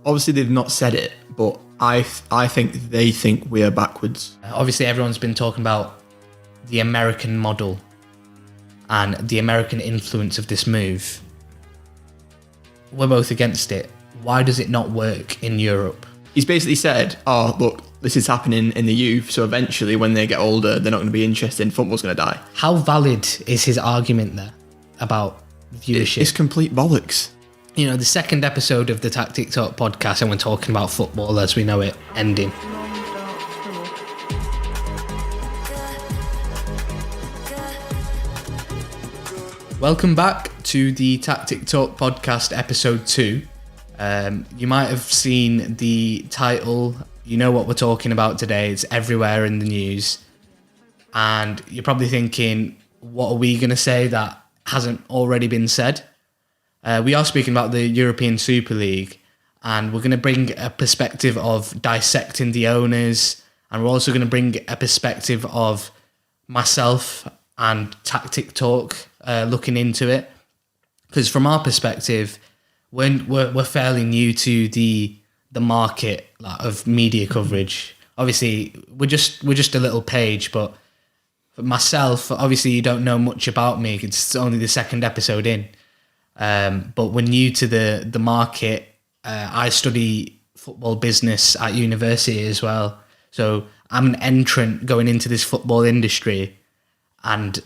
obviously they've not said it, but I think they think we are backwards. Obviously, everyone's been talking about the American model and the American influence of this move. We're both against it. Why does it not work in Europe? He's basically said, oh, look, this is happening in the youth, so eventually when they get older, they're not going to be interested in football's going to die. How valid is his argument there about viewership? It's complete bollocks. You know, the second episode of the tactic.talk podcast, and we're talking about football as we know it ending. Welcome back to the tactic.talk podcast episode 2. You might have seen the title. You know what we're talking about today. It's everywhere in the news. And you're probably thinking, what are we going to say that hasn't already been said? We are speaking about the European Super League, and we're going to bring a perspective of dissecting the owners, and we're also going to bring a perspective of myself and Tactic Talk looking into it. Because from our perspective, we're fairly new to the market of media coverage. Obviously, we're just a little page, but for myself, obviously you don't know much about me. It's only the second episode in. But we're new to the market. I study football business at university as well. So I'm an entrant going into this football industry, and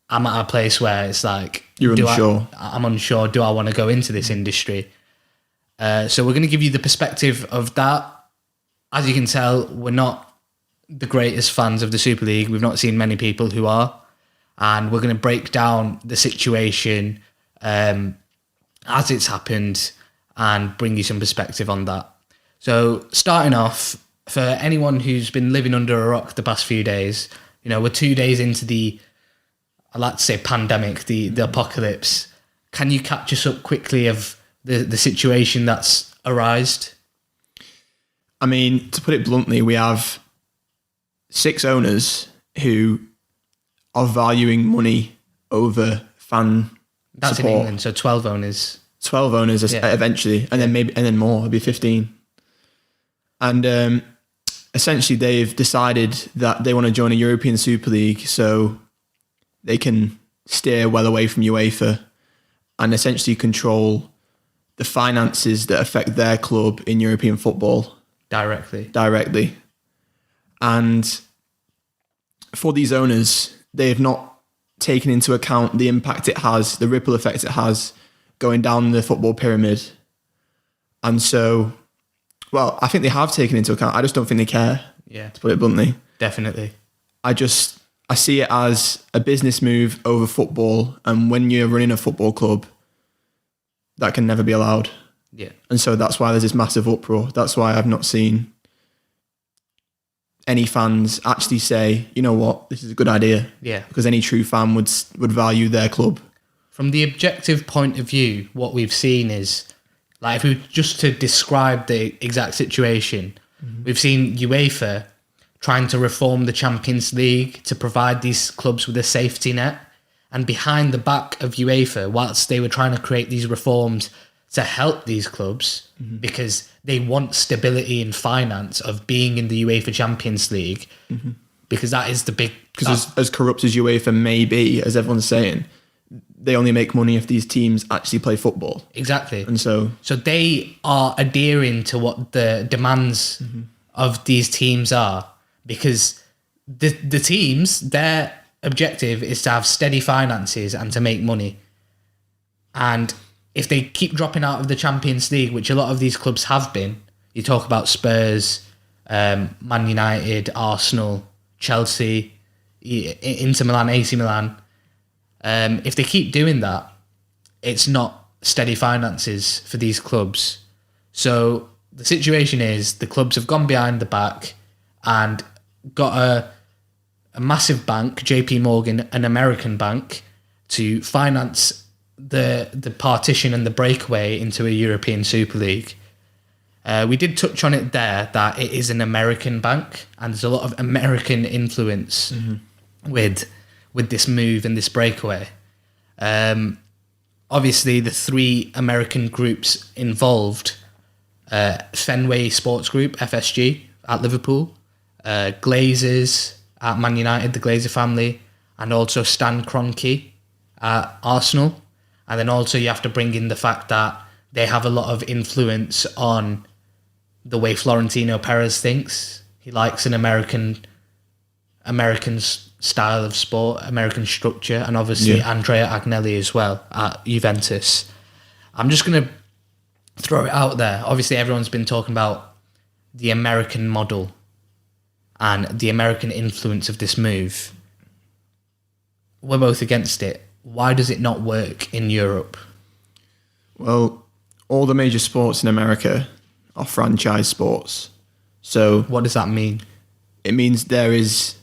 I'm at a place where it's like... You're unsure. I'm unsure. Do I want to go into this industry? So we're going to give you the perspective of that. As you can tell, we're not the greatest fans of the Super League. We've not seen many people who are. And we're going to break down the situation as it's happened and bring you some perspective on that. So starting off, for anyone who's been living under a rock the past few days, you know, we're 2 days into the, I like to say pandemic, the apocalypse. Can you catch us up quickly of the situation that's arisen? I mean, to put it bluntly, we have 6 owners who are valuing money over fan That's support. in England, so 12 owners. 12 owners eventually, and then more. It'll be 15. And essentially, they've decided that they want to join a European Super League so they can steer well away from UEFA and essentially control the finances that affect their club in European football directly. And for these owners, they have not taken into account the impact it has, the ripple effect it has going down the football pyramid. And so, well, I think they have taken into account. I just don't think they care, to put it bluntly. Definitely. I see it as a business move over football. And when you're running a football club, that can never be allowed. Yeah. And so that's why there's this massive uproar. That's why I've not seen any fans actually say, you know what, this is a good idea. Yeah. Because any true fan would value their club. From the objective point of view, what we've seen is, like, if we just to describe the exact situation, we've seen UEFA trying to reform the Champions League to provide these clubs with a safety net. And behind the back of UEFA, whilst they were trying to create these reforms to help these clubs, because they want stability in finance of being in the UEFA Champions League, because that is the big... Because as corrupt as UEFA may be, as everyone's saying, they only make money if these teams actually play football. Exactly. And so they are adhering to what the demands of these teams are, because the teams, their objective is to have steady finances and to make money. And if they keep dropping out of the Champions League, which a lot of these clubs have been, you talk about Spurs, Man United, Arsenal, Chelsea, Inter Milan, AC Milan, if they keep doing that, it's not steady finances for these clubs. So the situation is the clubs have gone behind the back and got a massive bank, JP Morgan, an American bank, to finance the partition and the breakaway into a European Super League. We did touch on it there, that it is an American bank, and there's a lot of American influence with this move and this breakaway. Obviously, the 3 American groups involved Fenway Sports Group, FSG, at Liverpool, Glazers at Man United, the Glazer family, and also Stan Kroenke at Arsenal. And then also you have to bring in the fact that they have a lot of influence on the way Florentino Perez thinks. He likes an American style of sport, American structure, and obviously Andrea Agnelli as well at Juventus. I'm just going to throw it out there. Obviously, everyone's been talking about the American model and the American influence of this move. We're both against it. Why does it not work in Europe? Well, all the major sports in America are franchise sports. So what does that mean? It means there is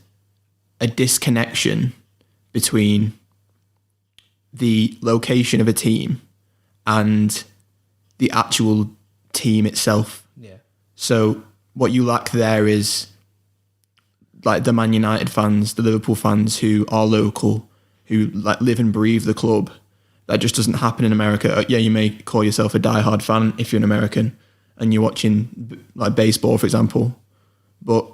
a disconnection between the location of a team and the actual team itself. Yeah. So what you lack there is like the Man United fans, the Liverpool fans who are local, who like live and breathe the club. That just doesn't happen in America. Yeah, you may call yourself a diehard fan if you're an American and you're watching like baseball, for example, but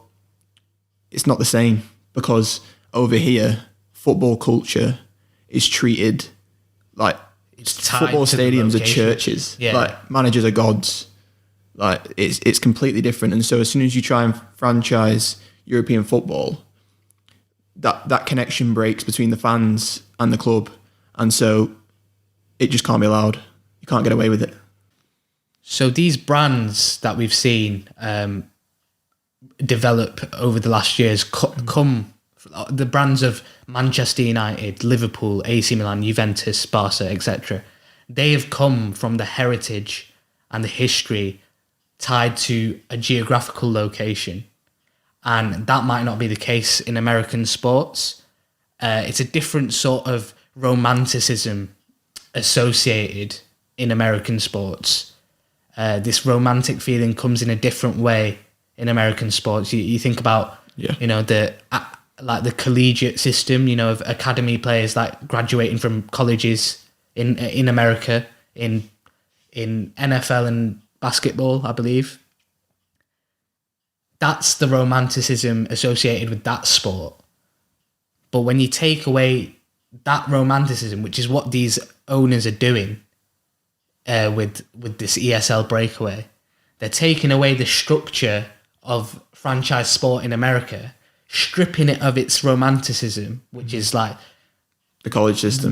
it's not the same because over here, football culture is treated like football stadiums are churches. Yeah. Like managers are gods. Like it's completely different. And so as soon as you try and franchise European football, that connection breaks between the fans and the club. And so it just can't be allowed. You can't get away with it. So these brands that we've seen develop over the last years come, the brands of Manchester United, Liverpool, AC Milan, Juventus, Barca, etc. They have come from the heritage and the history tied to a geographical location. And that might not be the case in American sports. It's a different sort of romanticism associated in American sports. This romantic feeling comes in a different way in American sports. You think about, you know, the collegiate system, you know, of academy players like graduating from colleges in America, in NFL and basketball, I believe. That's the romanticism associated with that sport. But when you take away that romanticism, which is what these owners are doing with this ESL breakaway, they're taking away the structure of franchise sport in America, stripping it of its romanticism, which is like the college system,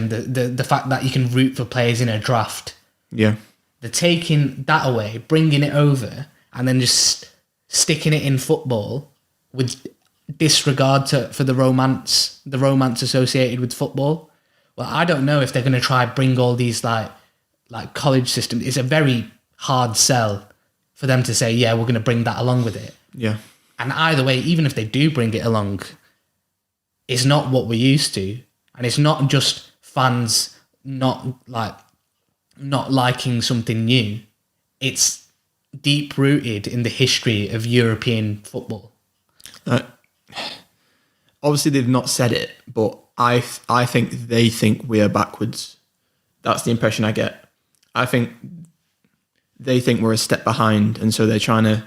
the fact that you can root for players in a draft. Yeah. They're taking that away, bringing it over, and then just sticking it in football with disregard for the romance associated with football. Well, I don't know if they're going to try bring all these like college systems. It's a very hard sell for them to say, yeah, we're going to bring that along with it. Yeah. And either way, even if they do bring it along, it's not what we're used to. And it's not just fans not liking something new. It's deep rooted in the history of European football. Obviously, they've not said it, but I think they think we are backwards. That's the impression I get. I think they think we're a step behind, and so they're trying to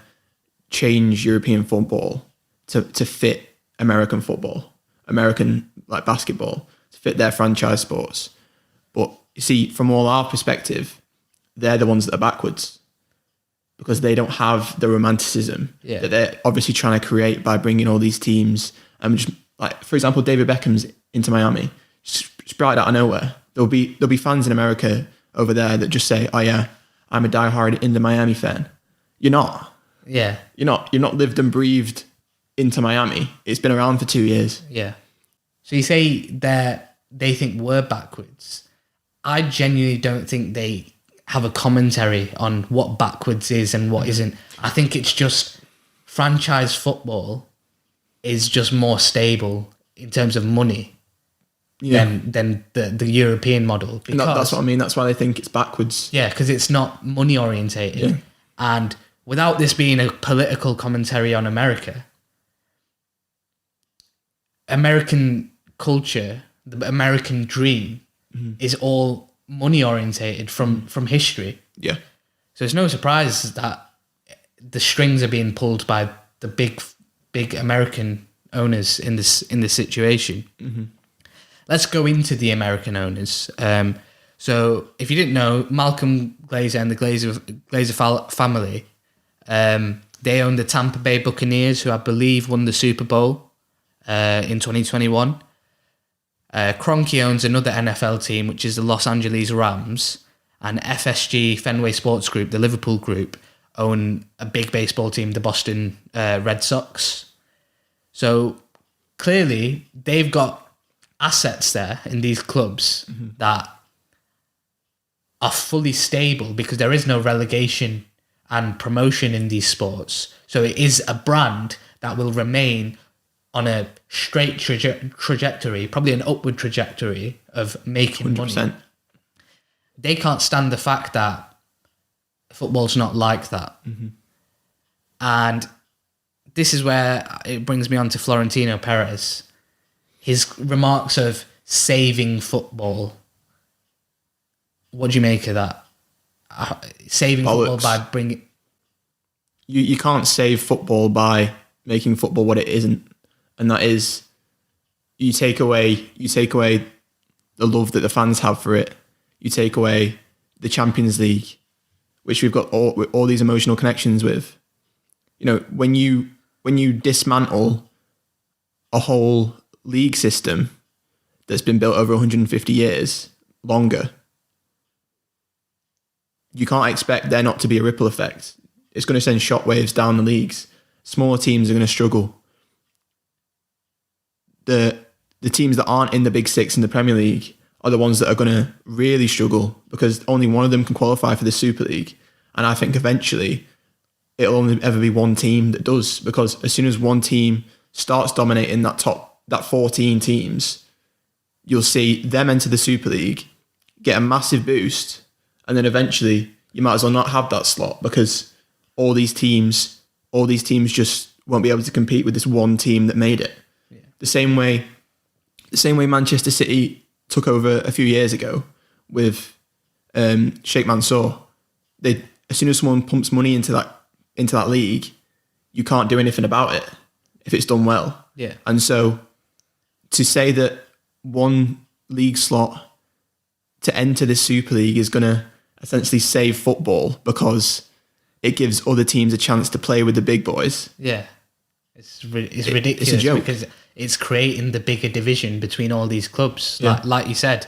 change European football to fit American football, American like basketball, to fit their franchise sports. But you see, from all our perspective, they're the ones that are backwards because they don't have the romanticism that they're obviously trying to create by bringing all these teams. Just like, for example, David Beckham's into Miami, sprite out of nowhere. There'll be fans in America over there that just say, "Oh yeah, I'm a diehard Inter Miami fan." You're not. Yeah. You're not lived and breathed into Miami. It's been around for 2 years. Yeah. So you say they think we're backwards. I genuinely don't think they have a commentary on what backwards is and what isn't. I think it's just franchise football is just more stable in terms of money than the European model. Because, that's what I mean. That's why they think it's backwards. Yeah, because it's not money orientated. Yeah. And without this being a political commentary on America, American culture, the American dream is all money orientated from history. Yeah. So it's no surprise that the strings are being pulled by the big American owners in this situation. Mm-hmm. Let's go into the American owners. So if you didn't know, Malcolm Glazer and the Glazer family, they own the Tampa Bay Buccaneers, who I believe won the Super Bowl in 2021. Kroenke owns another NFL team, which is the Los Angeles Rams, and FSG, Fenway Sports Group, the Liverpool group, own a big baseball team, the Boston Red Sox. So clearly they've got assets there in these clubs that are fully stable because there is no relegation and promotion in these sports. So it is a brand that will remain on a straight trajectory, probably an upward trajectory of making 100%. money. They can't stand the fact that football's not like that. Mm-hmm. And this is where it brings me on to Florentino Perez. His remarks of saving football. What do you make of that? Saving football by bringing... You can't save football by making football what it isn't. And that is, you take away the love that the fans have for it. You take away the Champions League, which we've got all these emotional connections with. You know, when you dismantle a whole league system that's been built over 150 years, longer, you can't expect there not to be a ripple effect. It's going to send shockwaves down the leagues. Smaller teams are going to struggle. The teams that aren't in the Big Six in the Premier League are the ones that are going to really struggle because only one of them can qualify for the Super League. And I think eventually it'll only ever be one team that does, because as soon as one team starts dominating that 14 teams, you'll see them enter the Super League, get a massive boost, and then eventually you might as well not have that slot because all these teams just won't be able to compete with this one team that made it. Yeah. The same way Manchester City took over a few years ago with Sheikh Mansour. As soon as someone pumps money into that league, you can't do anything about it if it's done well. Yeah. And so to say that one league slot to enter the Super League is going to essentially save football because it gives other teams a chance to play with the big boys. Yeah. It's ridiculous. It's a joke. Because it's creating the bigger division between all these clubs. Yeah. Like you said,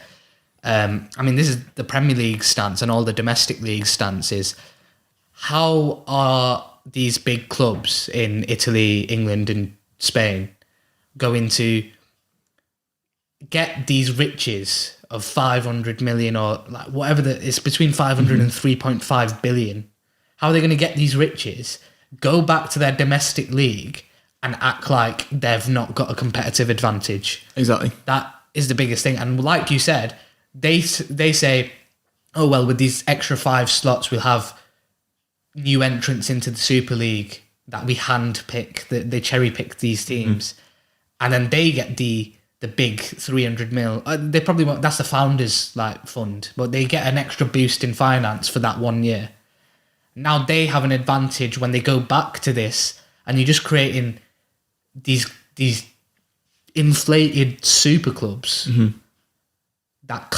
this is the Premier League stance and all the domestic league stances. How are these big clubs in Italy, England and Spain going to get these riches of 500 million or like whatever it's between 500 and 3.5 billion? How are they going to get these riches, go back to their domestic league and act like they've not got a competitive advantage? Exactly. That is the biggest thing. And like you said, they say, oh, well, with these extra 5 slots, we'll have new entrants into the Super League that we handpick, they cherry pick these teams. And then they get the big 300 mil. They probably won't, that's the founders fund, but they get an extra boost in finance for that 1 year. Now they have an advantage when they go back to this, and you're just creating these inflated super clubs that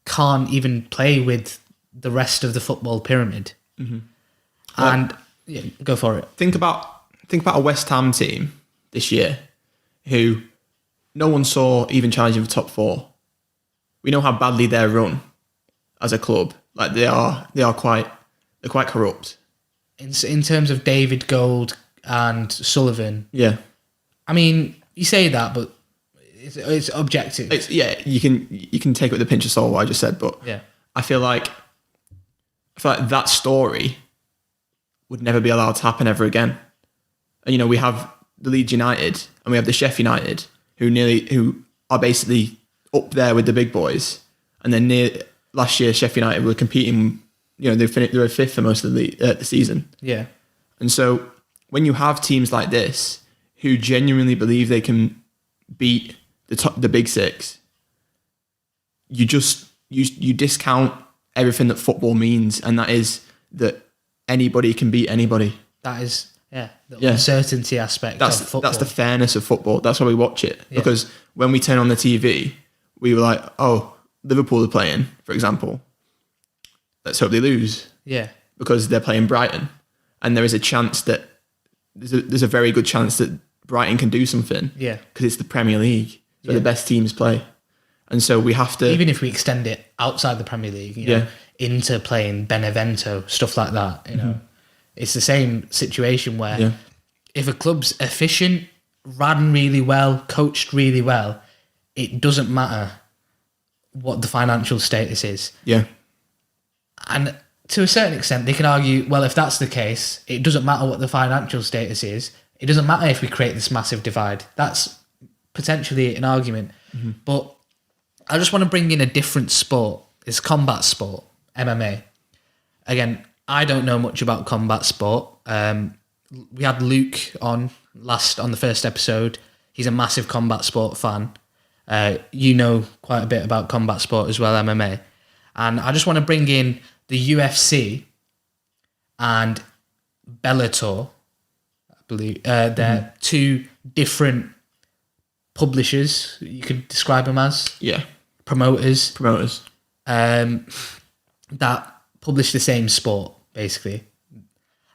can't even play with the rest of the football pyramid. And yeah, go for it. Think about a West Ham team this year who no one saw even challenging for top 4. We know how badly they're run as a club. Like they're quite corrupt. In terms of David Gold and Sullivan. Yeah. I mean, you say that, but it's objective. You can take it with a pinch of salt what I just said, but yeah. I feel like that story would never be allowed to happen ever again. And we have the Leeds United and we have the Sheffield United who are basically up there with the big boys. And then last year Sheffield United were competing. They were 5th for most of the season. Yeah. And so when you have teams like this who genuinely believe they can beat the big 6, you discount everything that football means, and that is that anybody can beat anybody. That is, the uncertainty aspect of football. That's the fairness of football. That's why we watch it. Because when we turn on the TV, we were like, oh, Liverpool are playing, for example. Let's hope they lose. Yeah. Because they're playing Brighton. And there is a chance that, there's a very good chance that Brighton can do something. Yeah. Because it's the Premier League. So the best teams play. And so we have to... Even if we extend it outside the Premier League, you know, into playing Benevento, stuff like that, you know. It's the same situation where if a club's efficient, ran really well, coached really well, it doesn't matter what the financial status is. Yeah. And to a certain extent, they can argue, well, if that's the case, it doesn't matter what the financial status is. It doesn't matter if we create this massive divide. That's potentially an argument. But I just want to bring in a different sport. It's combat sport, MMA. Again, I don't know much about combat sport. We had Luke on the first episode. He's a massive combat sport fan. You know quite a bit about combat sport as well, MMA. And I just want to bring in the UFC and Bellator. I believe they're two different publishers, you could describe them as. Yeah. Promoters. That publish the same sport, basically.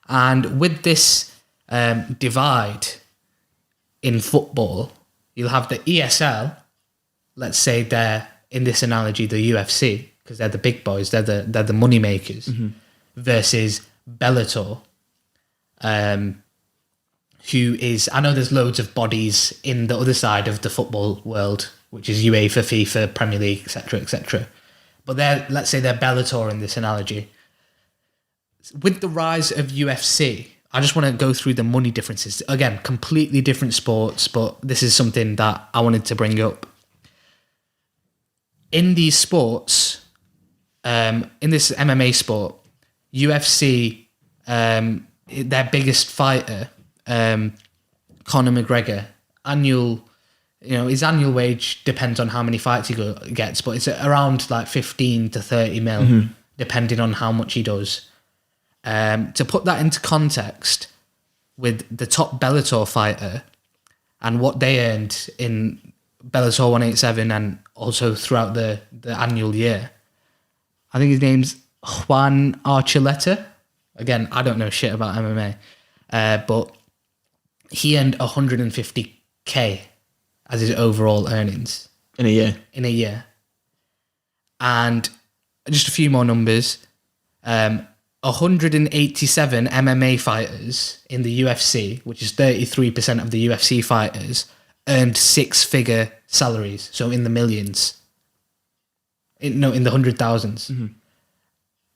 And with this divide in football, you'll have the ESL, let's say they're, in this analogy, the UFC, because they're the big boys, they're the money makers, versus Bellator, who is, I know there's loads of bodies in the other side of the football world, which is UEFA, FIFA, Premier League, etc., etc. But let's say they're Bellator in this analogy. With the rise of UFC, I just want to go through the money differences. Again, completely different sports, but this is something that I wanted to bring up. In these sports, in this MMA sport, UFC, their biggest fighter, Conor McGregor, his annual wage depends on how many fights he gets, but it's around like 15 to 30 mil, depending on how much he does. To put that into context, with the top Bellator fighter and what they earned in Bellator 187 and also throughout the annual year, I think his name's Juan Archuleta. Again, I don't know shit about MMA, but he earned 150k as his overall earnings in a year. And just a few more numbers. 187 MMA fighters in the UFC, which is 33% of the UFC fighters, earned six-figure salaries, so in the millions. In the 100,000s.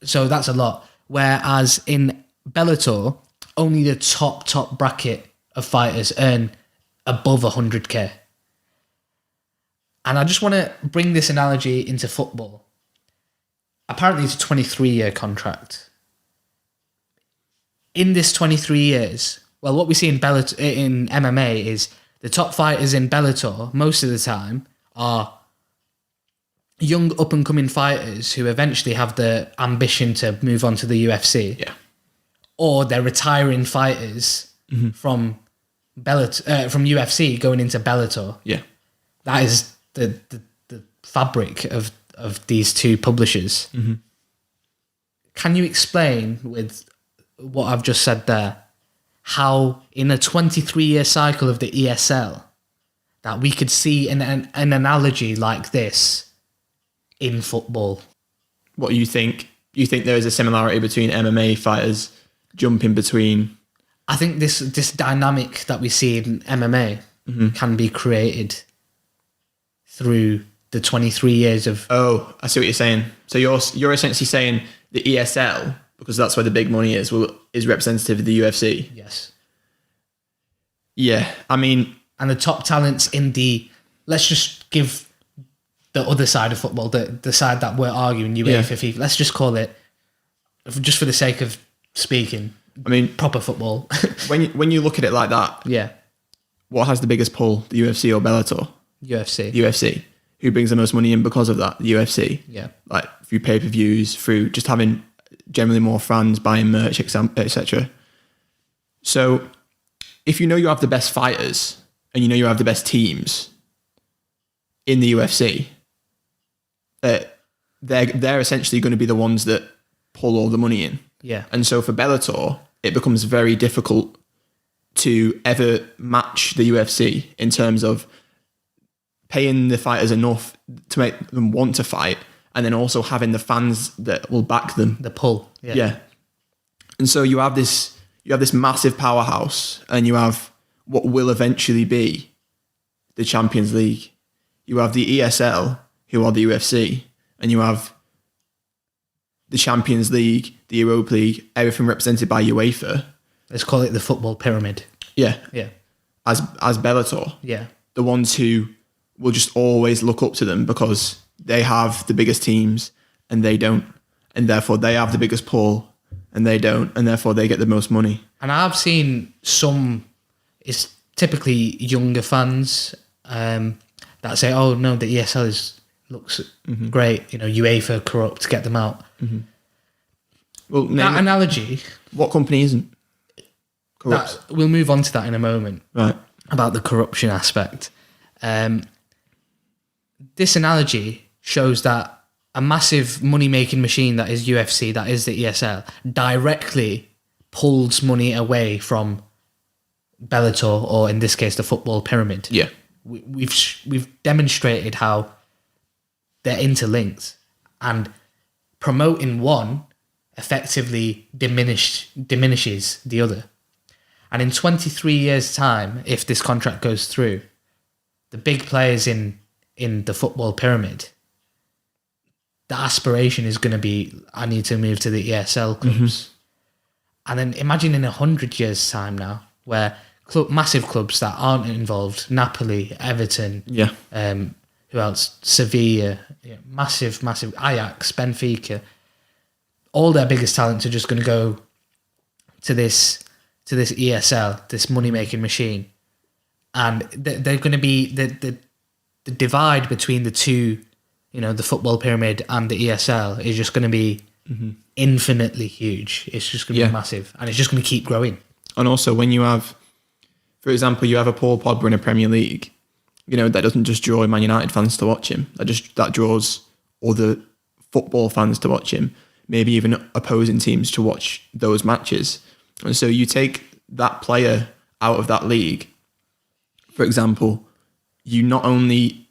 So that's a lot. Whereas in Bellator, only the top bracket of fighters earn above 100k. And I just want to bring this analogy into football. Apparently it's a 23-year contract. In this 23 years, well, what we see in MMA is the top fighters in Bellator, most of the time, are young up-and-coming fighters who eventually have the ambition to move on to the UFC. Yeah. Or they're retiring fighters from UFC going into Bellator. Yeah. That is the fabric of these two publishers. Can you explain, with what I've just said there, how in a 23-year cycle of the ESL that we could see an analogy like this in football? What do you think? You think there is a similarity between MMA fighters jumping between? I think this dynamic that we see in MMA can be created through the 23 years of... Oh, I see what you're saying. So you're essentially saying the ESL, because that's where the big money is representative of the UFC. Yes. Yeah, I mean... And the top talents in the... Let's just give the other side of football, the side that we're arguing, UEFA, FIFA. Let's just call it, just for the sake of speaking, I mean, proper football. when you look at it like that, yeah. what has the biggest pull, the UFC or Bellator? UFC. UFC. who brings the most money in because of that? The UFC. Yeah. Like through pay-per-views, through just having generally more fans buying merch, etc. So if you know you have the best fighters and you know you have the best teams in the UFC, they're essentially going to be the ones that pull all the money in. Yeah. And so for Bellator, it becomes very difficult to ever match the UFC in terms of paying the fighters enough to make them want to fight, and then also having the fans that will back them. The pull. Yeah. And so you have this massive powerhouse, and you have what will eventually be the Champions League. You have the ESL, who are the UFC, and you have the Champions League, the Europa League, everything represented by UEFA. Let's call it the football pyramid. Yeah. Yeah. As Bellator. Yeah. The ones who will just always look up to them because they have the biggest teams and they don't. And therefore they have the biggest pull and they don't. And therefore they get the most money. And I've seen some, it's typically younger fans that say, oh no, the ESL looks great. You know, UEFA corrupt, get them out. Mm-hmm. Well, that analogy. What company isn't corrupt? We'll move on to that in a moment. Right. About the corruption aspect. This analogy shows that a massive money-making machine that is UFC, that is the ESL, directly pulls money away from Bellator, or in this case, the football pyramid. Yeah. We've demonstrated how they're interlinked, and promoting one effectively diminishes the other. And in 23 years' time, if this contract goes through, the big players in the football pyramid, the aspiration is going to be, I need to move to the ESL clubs. Mm-hmm. And then imagine in 100 years' time now, where massive clubs that aren't involved, Napoli, Everton, who else? Sevilla, massive Ajax, Benfica, all their biggest talents are just going to go to this ESL, this money-making machine. And they're going to be the divide between the two, the football pyramid and the ESL is just going to be infinitely huge. It's just going to be massive, and it's just going to keep growing. And also, when you have, for example, you have a Paul Pogba in a Premier League, that doesn't just draw Man United fans to watch him. That draws other football fans to watch him, maybe even opposing teams to watch those matches. And so you take that player out of that league, for example, you not only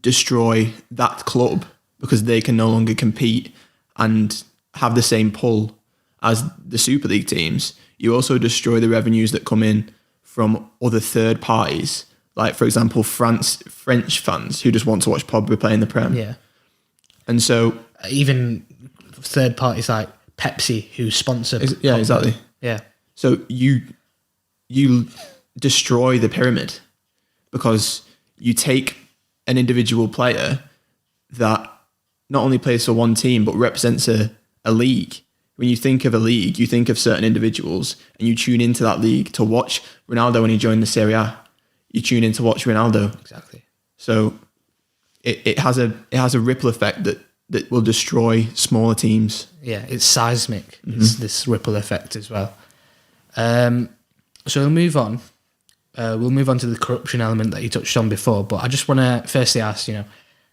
destroy that club because they can no longer compete and have the same pull as the Super League teams, you also destroy the revenues that come in from other third parties, like, for example, French fans who just want to watch Pogba play in the Prem. Yeah. And so even third parties like Pepsi who sponsor Pogba. Exactly. Yeah. So you destroy the pyramid because you take an individual player that not only plays for one team but represents a league. When you think of a league, you think of certain individuals, and you tune into that league to watch Ronaldo when he joined the Serie A. You tune in to watch Ronaldo. Exactly. So it has a ripple effect that will destroy smaller teams. Yeah, it's seismic. Mm-hmm. It's this ripple effect as well. So we'll move on. We'll move on to the corruption element that you touched on before. But I just want to firstly ask,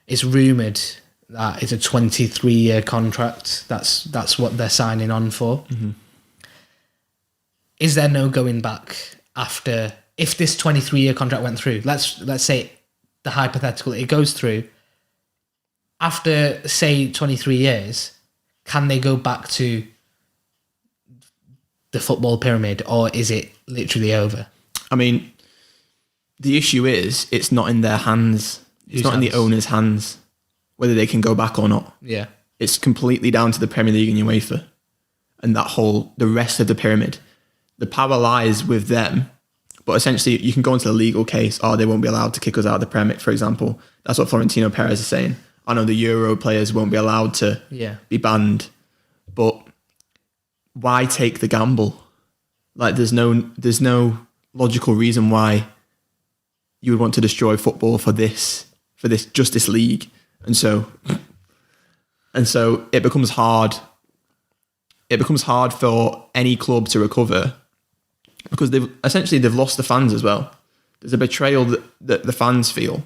it's rumoured that it's a 23-year contract. That's what they're signing on for. Mm-hmm. Is there no going back after, if this 23-year contract went through? Let's say the hypothetical, it goes through. After, say, 23 years, can they go back to the football pyramid, or is it literally over? I mean, the issue is it's not in their hands. It's not in the owner's hands whether they can go back or not. Yeah. It's completely down to the Premier League and UEFA and the rest of the pyramid. The power lies with them, but essentially you can go into the legal case. Oh, they won't be allowed to kick us out of the Premier, for example. That's what Florentino Perez is saying. I know the Euro players won't be allowed to be banned, but why take the gamble? Like, there's no logical reason why you would want to destroy football for for this league. And so it becomes hard. It becomes hard for any club to recover because they've lost the fans as well. There's a betrayal that the fans feel.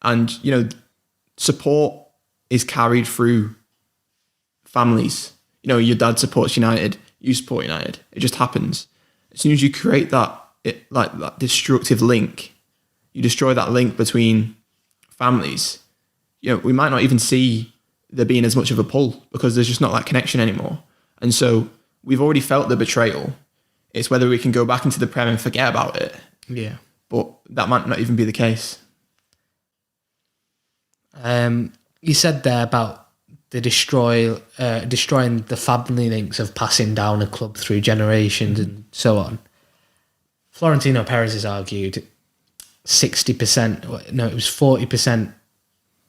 And, support is carried through families. Your dad supports United, you support United. It just happens. As soon as you create that destructive link, you destroy that link between families. We might not even see there being as much of a pull because there's just not that connection anymore. And so we've already felt the betrayal. It's whether we can go back into the Prem and forget about it. Yeah. But that might not even be the case. You said there about the destroying the family links of passing down a club through generations and so on. Florentino Perez has argued 60%, no, it was 40%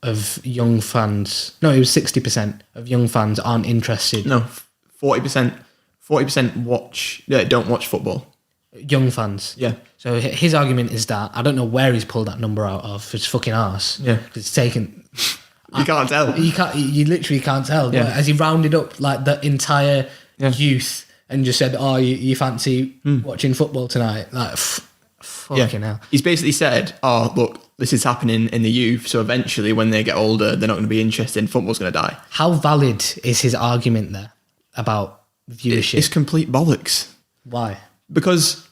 of young fans. No, it was 60% of young fans aren't interested. No, 40% don't watch football. Young fans. Yeah. So his argument is that, I don't know where he's pulled that number out of, it's fucking arse. Yeah. It's taken... You can't tell. You literally can't tell. Yeah. As he rounded up like the entire youth and just said, "Oh, you fancy watching football tonight?" Like, fucking hell. He's basically said, "Oh, look, this is happening in the youth. So eventually, when they get older, they're not going to be interested. And football's going to die." How valid is his argument there about viewership? It's complete bollocks. Why? Because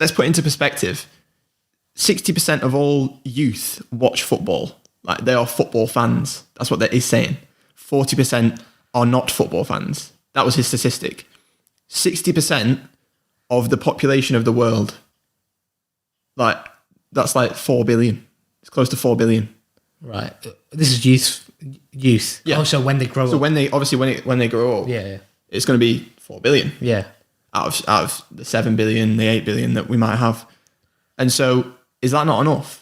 let's put it into perspective. 60% of all youth watch football. Like, they are football fans. That's what he's saying. 40% are not football fans. That was his statistic. 60% of the population of the world, that's like 4 billion. It's close to 4 billion. Right. This is youth. Yeah. Also, when they grow up. So when they grow up, Yeah. it's going to be 4 billion. Yeah. Out of the 7 billion, the 8 billion that we might have. And so, is that not enough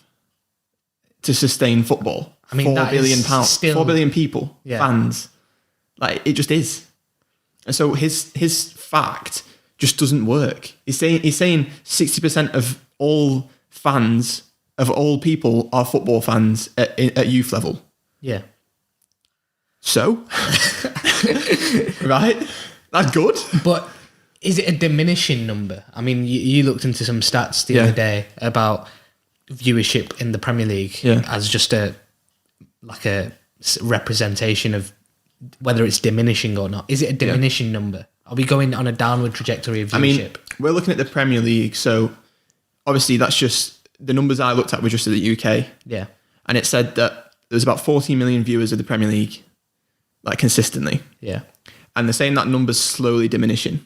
to sustain football? I mean, £4 billion pounds, still 4 billion people, Yeah. fans. Like, it just is. And so his fact just doesn't work. He's saying 60% of all fans, of all people, are football fans at youth level. Yeah. So, right? That's good. But is it a diminishing number? I mean, you looked into some stats the other day about viewership in the Premier League as just a representation of whether it's diminishing or not. Is it a diminishing number? Are we going on a downward trajectory of viewership? I mean, we're looking at the Premier League, so obviously that's just the numbers I looked at were just in the UK. Yeah. And it said that there's about 14 million viewers of the Premier League, like, consistently. Yeah. And they're saying that number's slowly diminishing.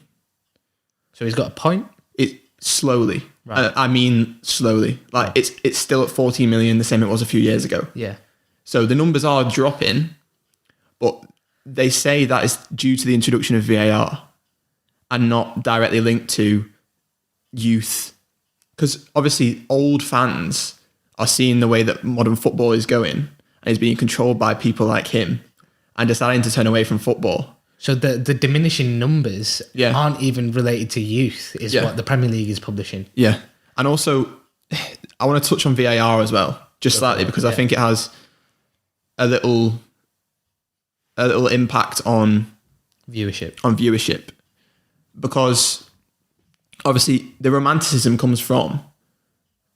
So he's got a point? It slowly. Right. I mean slowly. Like, it's still at 14 million, the same it was a few years ago. Yeah. So the numbers are dropping, but they say that is due to the introduction of VAR and not directly linked to youth. Because obviously old fans are seeing the way that modern football is going and is being controlled by people like him and deciding to turn away from football. So the diminishing numbers aren't even related to youth, is what the Premier League is publishing. Yeah. And also, I want to touch on VAR as well, just slightly, because I think it has a little impact on viewership. Because obviously the romanticism comes from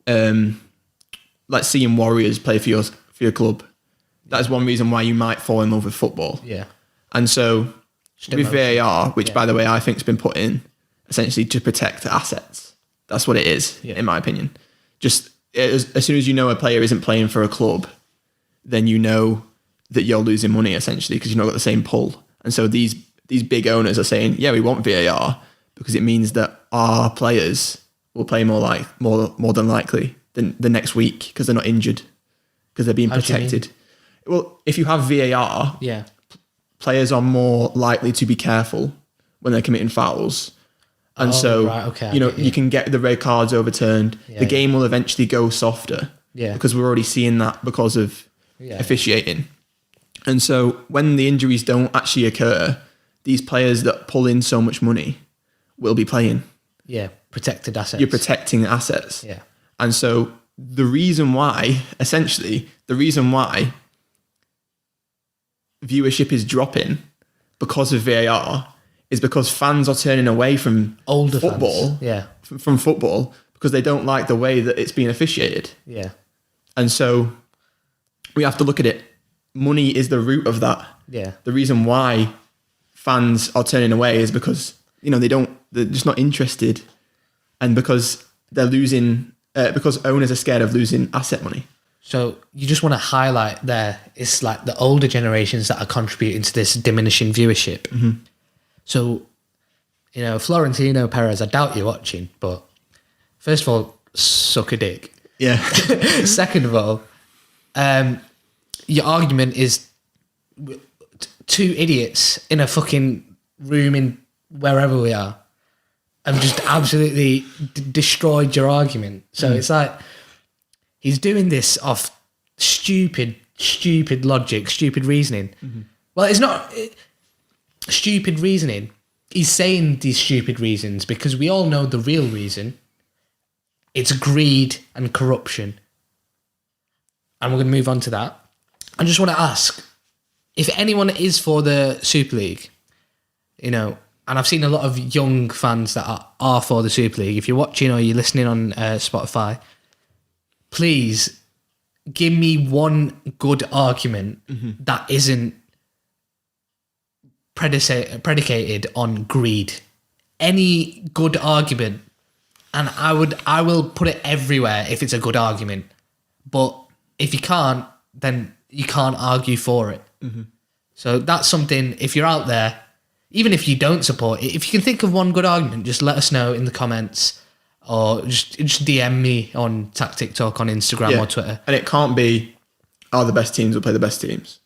like seeing Warriors play for your club. That is one reason why you might fall in love with football. Yeah. And so with VAR, which by the way I think has been put in essentially to protect assets. That's what it is, in my opinion. Just as soon as you know a player isn't playing for a club, then you know that you're losing money essentially because you've not got the same pull. And so these big owners are saying, yeah, we want VAR because it means that our players will play more than likely than the next week because they're not injured, because they're being protected. Well, if you have VAR, players are more likely to be careful when they're committing fouls. And you can get the red cards overturned. The game will eventually go softer because we're already seeing that because of officiating. And so when the injuries don't actually occur, these players that pull in so much money will be playing. Yeah, protected assets. You're protecting assets. Yeah. And so the reason why viewership is dropping because of VAR is because fans are turning away from Older football. fans. Yeah. From football because they don't like the way that it's being officiated. Yeah. And so we have to look at it. Money is the root of that. Yeah. The reason why fans are turning away is because, they're just not interested, and because they're losing, because owners are scared of losing asset money. So you just want to highlight there, it's like the older generations that are contributing to this diminishing viewership. Mm-hmm. So, Florentino Perez, I doubt you're watching, but first of all, suck a dick. Yeah. Second of all, your argument is two idiots in a fucking room in wherever we are have just absolutely destroyed your argument. So it's like he's doing this off stupid logic, stupid reasoning. Mm-hmm. Well, it's not stupid reasoning. He's saying these stupid reasons because we all know the real reason. It's greed and corruption. And we're going to move on to that. I just want to ask, if anyone is for the Super League, and I've seen a lot of young fans that are for the Super League. If you're watching or you're listening on Spotify, please give me one good argument that isn't predicated on greed. Any good argument, and I will put it everywhere if it's a good argument. But if you can't, then you can't argue for it. Mm-hmm. So that's something, if you're out there, even if you don't support it, if you can think of one good argument, just let us know in the comments, or just DM me on tactic.talk on Instagram or Twitter. And it can't be, the best teams will play the best teams.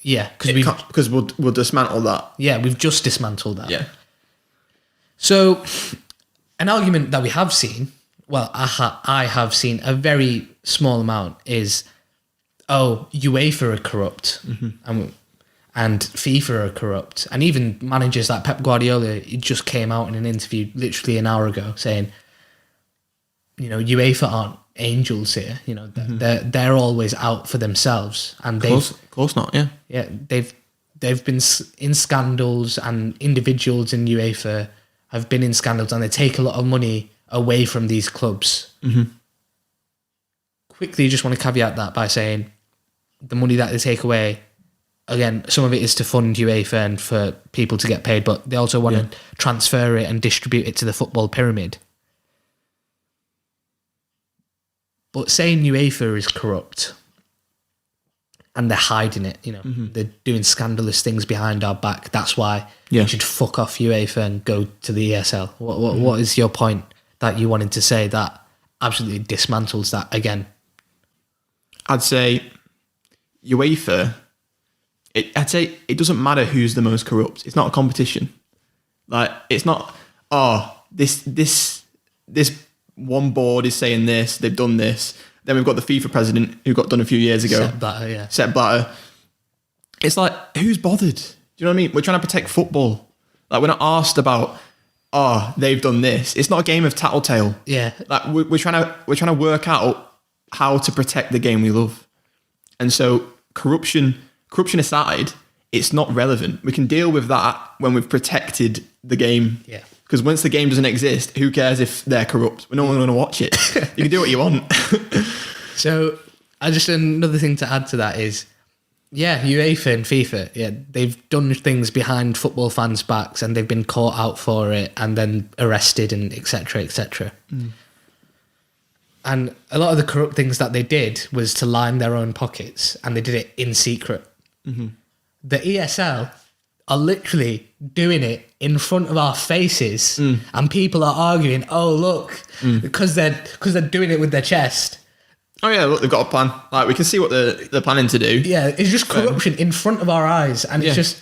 Yeah, because we'll dismantle that. Yeah, we've just dismantled that. Yeah. So, an argument that we have seen, well, I have seen a very small amount, is, UEFA are corrupt. Mm-hmm. And FIFA are corrupt. And even managers like Pep Guardiola, he just came out in an interview literally an hour ago saying, UEFA aren't angels here. They're always out for themselves. And of course not, yeah. Yeah, they've been in scandals, and individuals in UEFA have been in scandals, and they take a lot of money away from these clubs. Mm-hmm. Quickly, just want to caveat that by saying the money that they take away, again, some of it is to fund UEFA and for people to get paid, but they also want to transfer it and distribute it to the football pyramid. But saying UEFA is corrupt and they're hiding it, they're doing scandalous things behind our back. That's why you should fuck off UEFA and go to the ESL. What is your point that you wanted to say that absolutely dismantles that again? I'd say UEFA, I'd say it doesn't matter who's the most corrupt. It's not a competition. Like, it's not, this one board is saying this, they've done this. Then we've got the FIFA president who got done a few years ago. Sepp Blatter. It's like, who's bothered? Do you know what I mean? We're trying to protect football. Like, we're not asked about, they've done this. It's not a game of tattletale. Yeah. Like, we're trying to work out how to protect the game we love. And so corruption aside, it's not relevant. We can deal with that when we've protected the game. Yeah. Because once the game doesn't exist, who cares if they're corrupt? We're no one going to watch it. You can do what you want. So, another thing to add to that is, UEFA and FIFA, they've done things behind football fans' backs, and they've been caught out for it and then arrested and etc. etc. And a lot of the corrupt things that they did was to line their own pockets, and they did it in secret. Mm-hmm. The ESL are literally doing it in front of our faces, and people are arguing, look, because they're doing it with their chest. Oh yeah, look, they've got a plan. Like, we can see what they're planning to do. Yeah, it's just corruption in front of our eyes, and it's just...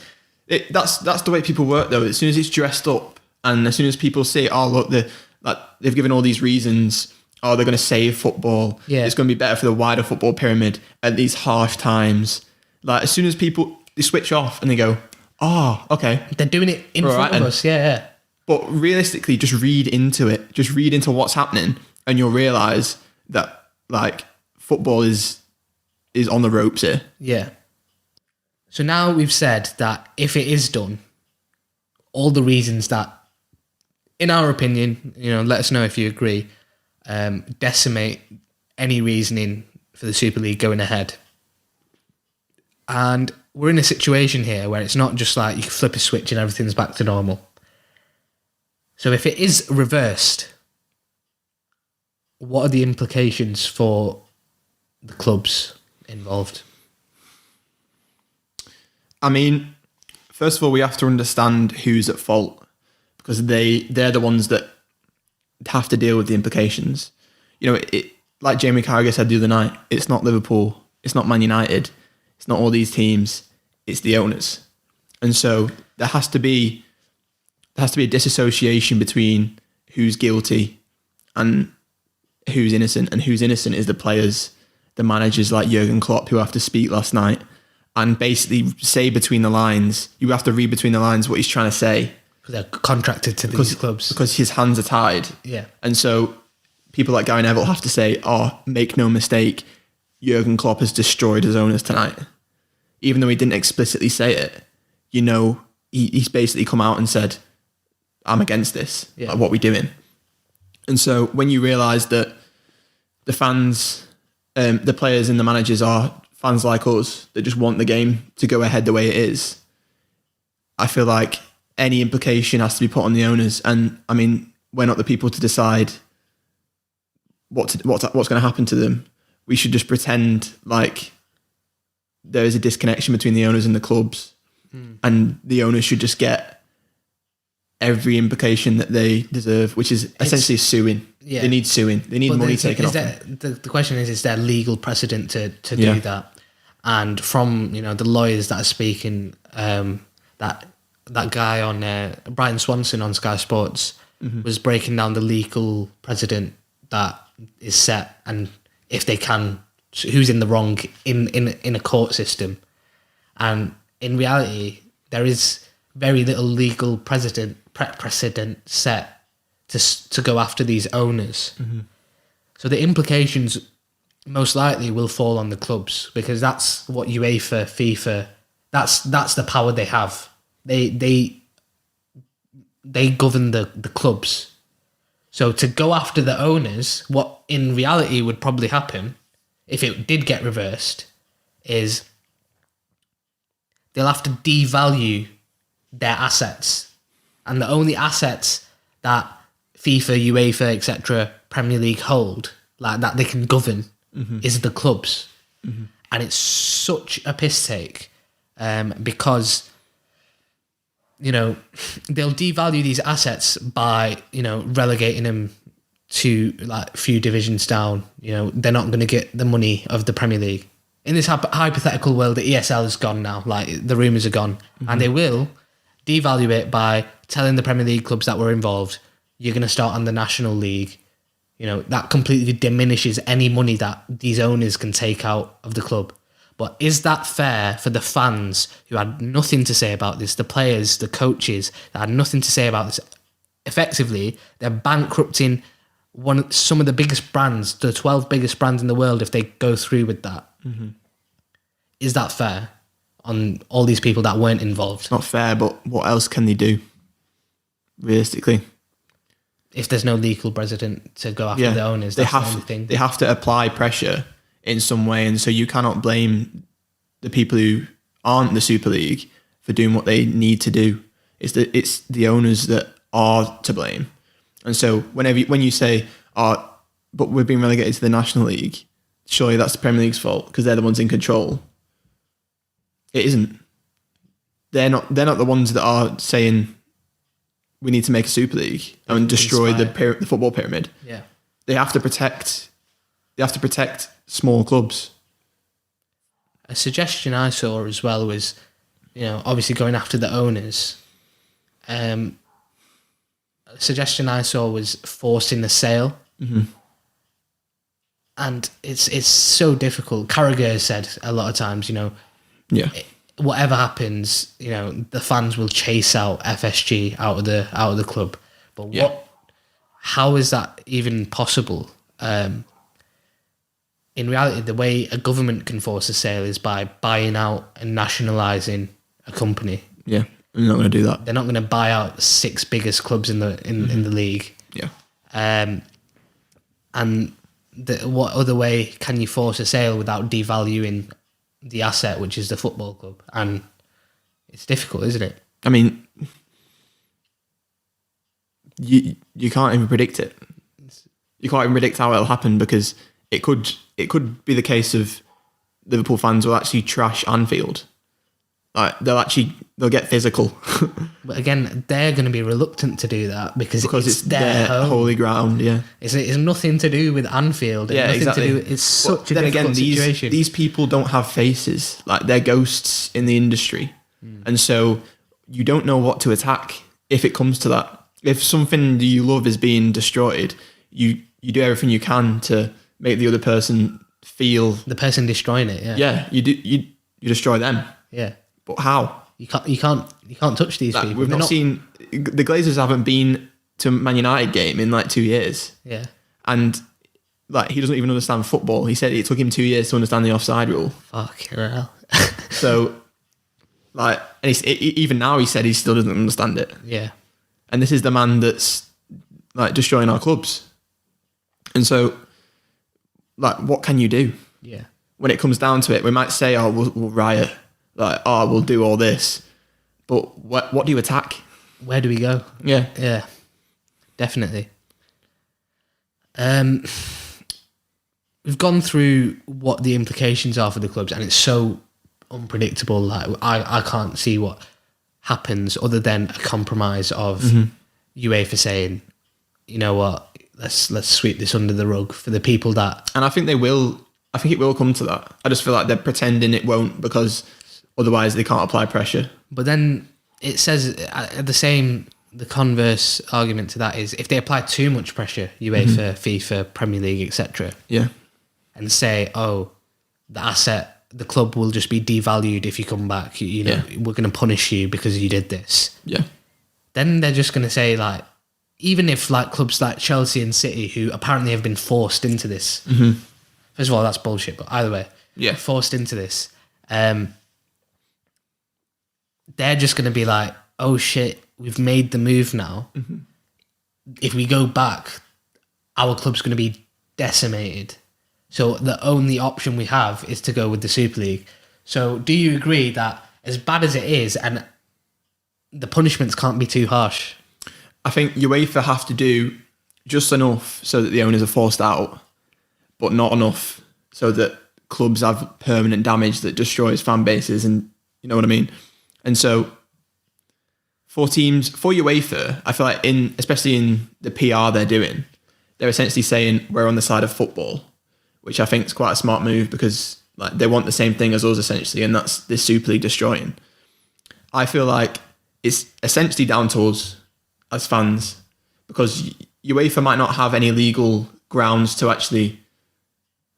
That's the way people work, though. As soon as it's dressed up, and as soon as people say, look, they've given all these reasons, they're going to save football, it's going to be better for the wider football pyramid at these harsh times. Like, as soon as people, they switch off and they go, okay. They're doing it in front of us, yeah. But realistically, just read into it. Just read into what's happening, and you'll realise that like football is on the ropes here. Yeah. So now we've said that if it is done, all the reasons that, in our opinion, let us know if you agree, decimate any reasoning for the Super League going ahead. And we're in a situation here where it's not just like you can flip a switch and everything's back to normal. So if it is reversed, what are the implications for the clubs involved? I mean, first of all, we have to understand who's at fault, because they're the ones that have to deal with the implications. Like Jamie Carragher said the other night, it's not Liverpool, it's not Man United, it's not all these teams, it's the owners. And so there has to be a disassociation between who's guilty and who's innocent. And who's innocent is the players, the managers like Jurgen Klopp, who have to speak last night and basically say between the lines. You have to read between the lines what he's trying to say. Because they're contracted to these clubs. Because his hands are tied. Yeah. And so people like Gary Neville have to say, make no mistake, Jurgen Klopp has destroyed his owners tonight. Even though he didn't explicitly say it, he's basically come out and said, I'm against this. Yeah. Like, what we doing? And so when you realise that the fans, the players and the managers are fans like us that just want the game to go ahead the way it is, I feel like any implication has to be put on the owners. And I mean, we're not the people to decide what's going to happen to them. We should just pretend like there is a disconnection between the owners and the clubs, and the owners should just get every implication that they deserve, which is essentially suing. Yeah. They need suing. They need money taken off them. The question is there legal precedent to do that? And from the lawyers that are speaking, that guy on Brian Swanson on Sky Sports was breaking down the legal precedent that is set, and if they can, who's in the wrong in a court system. And in reality, there is very little legal precedent set to go after these owners. So the implications most likely will fall on the clubs, because that's what UEFA, FIFA, that's the power they have. They govern the clubs. So to go after the owners, what in reality would probably happen if it did get reversed is they'll have to devalue their assets. And the only assets that FIFA, UEFA, etc., Premier League hold, like that they can govern, is the clubs. And it's such a piss take because, they'll devalue these assets by, relegating them to like a few divisions down. They're not going to get the money of the Premier League. In this hypothetical world, the ESL is gone now, like the rumours are gone. And they will devalue it by telling the Premier League clubs that were involved, you're going to start on the National League. That completely diminishes any money that these owners can take out of the club. But is that fair for the fans who had nothing to say about this, the players, the coaches that had nothing to say about this? Effectively, they're bankrupting some of the biggest brands, the 12 biggest brands in the world, if they go through with that. Is that fair on all these people that weren't involved? It's not fair, but what else can they do, realistically? If there's no legal precedent to go after the owners, that's the only thing. They have to apply pressure in some way, and so you cannot blame the people who aren't the Super League for doing what they need to do. It's the owners that are to blame. And so when you say, but we're being relegated to the National League, surely that's the Premier League's fault because they're the ones in control. It isn't. They're not the ones that are saying we need to make a Super League and destroy the football pyramid. Yeah. They have to protect small clubs. A suggestion I saw as well was, obviously going after the owners. A suggestion I saw was forcing the sale. And it's so difficult. Carragher said a lot of times, whatever happens, the fans will chase out FSG out of the club. But how is that even possible? in reality, the way a government can force a sale is by buying out and nationalising a company. Yeah, they're not going to do that. They're not going to buy out the 6 biggest clubs in the league. Yeah. And what other way can you force a sale without devaluing the asset, which is the football club? And it's difficult, isn't it? I mean, you can't even predict it. You can't even predict how it'll happen, because it could be the case of Liverpool fans will actually trash Anfield. Like they'll get physical. But again, they're going to be reluctant to do that because it's their home. Holy ground. Yeah, it's nothing to do with Anfield. Yeah, nothing exactly. To do, it's such a difficult situation. These people don't have faces. Like, they're ghosts in the industry, and so you don't know what to attack if it comes to that. If something that you love is being destroyed, you do everything you can to make the other person feel the person destroying it. Yeah, yeah. You destroy them. Yeah, but how? You can't touch these people. We've not seen the Glazers haven't been to a Man United game in like 2 years. Yeah, and like, he doesn't even understand football. He said it took him 2 years to understand the offside rule. Fucking hell. So, like, and even now he said he still doesn't understand it. Yeah. And this is the man that's like destroying our clubs. And so, like, what can you do? Yeah. When it comes down to it, we might say, "Oh, we'll riot," like, "Oh, we'll do all this," but what do you attack? Where do we go? Yeah. Yeah. Definitely. We've gone through what the implications are for the clubs, and it's so unpredictable. Like, I can't see what happens other than a compromise of UEFA saying, you know what, let's sweep this under the rug for the people that. And I think they will. I think it will come to that. I just feel like they're pretending it won't, because otherwise they can't apply pressure. But then it says the converse argument to that is, if they apply too much pressure, UEFA, FIFA, Premier League, etc. Yeah. And say, oh, the club will just be devalued if you come back. You know, we're going to punish you because you did this. Yeah. Then they're just going to say, like, even if like clubs like Chelsea and City, who apparently have been forced into this. First of all, that's bullshit. But either way, forced into this. They're just going to be like, oh shit, we've made the move now. If we go back, our club's going to be decimated. So the only option we have is to go with the Super League. So do you agree that, as bad as it is, and the punishments can't be too harsh? I think UEFA have to do just enough so that the owners are forced out, but not enough so that clubs have permanent damage that destroys fan bases, and you know what I mean? And so for UEFA, I feel like especially in the PR they're doing, they're essentially saying we're on the side of football, which I think is quite a smart move, because like, they want the same thing as us essentially, and that's this Super League destroying. I feel like it's essentially down to us as fans, because UEFA might not have any legal grounds to actually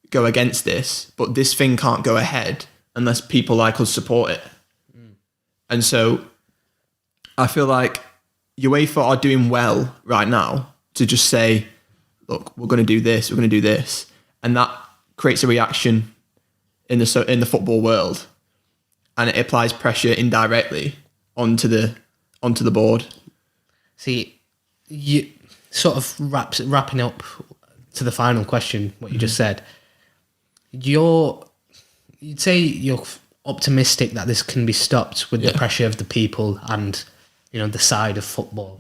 go against this, but this thing can't go ahead unless people like us support it. And so I feel like UEFA are doing well right now to just say, look, we're going to do this, we're going to do this. And that creates a reaction in the football world, and it applies pressure indirectly onto the board. See, you sort of wrapping up to the final question, what you just said. You'd say you're optimistic that this can be stopped with the pressure of the people and, you know, the side of football.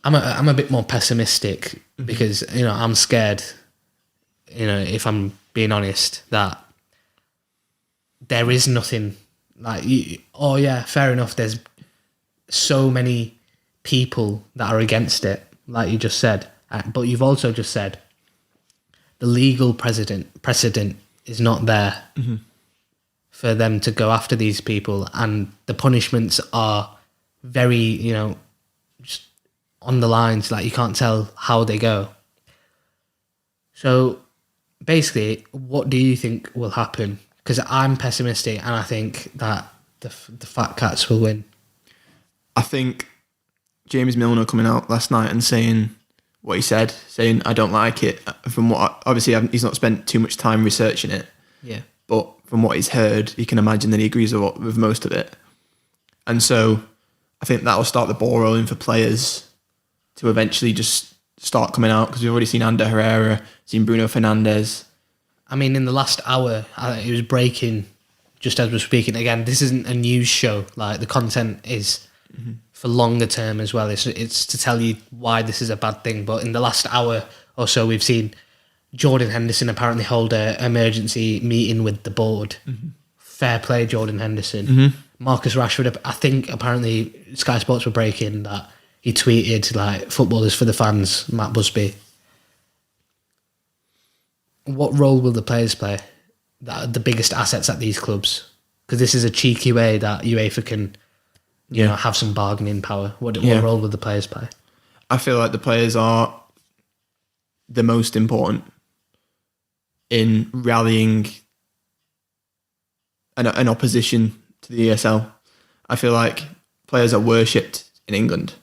I'm a bit more pessimistic because, you know, I'm scared, you know, if I'm being honest, that there is nothing like, fair enough, there's so many people that are against it, like you just said, but you've also just said the legal precedent is not there for them to go after these people, and the punishments are very, you know, just on the lines, like you can't tell how they go. So basically, what do you think will happen? Because I'm pessimistic, and I think that the Fat Cats will win. I think James Milner coming out last night and saying what he said, saying, I don't like it. From what, obviously, he's not spent too much time researching it. Yeah. But from what he's heard, you can imagine that he agrees with most of it. And so I think that will start the ball rolling for players to eventually just start coming out, because we've already seen Ander Herrera, seen Bruno Fernandes. I mean, in the last hour, it was breaking just as we're speaking. Again, this isn't a news show. Like, the content is for longer term as well. It's to tell you why this is a bad thing. But in the last hour or so, we've seen Jordan Henderson apparently hold an emergency meeting with the board. Fair play, Jordan Henderson. Marcus Rashford, I think apparently Sky Sports were breaking that he tweeted, like, football is for the fans, Matt Busby. What role will the players play? The biggest assets at these clubs? Because this is a cheeky way that UEFA can, you know, have some bargaining power. What role will the players play? I feel like the players are the most important in rallying an opposition to the ESL. I feel like players are worshipped in England,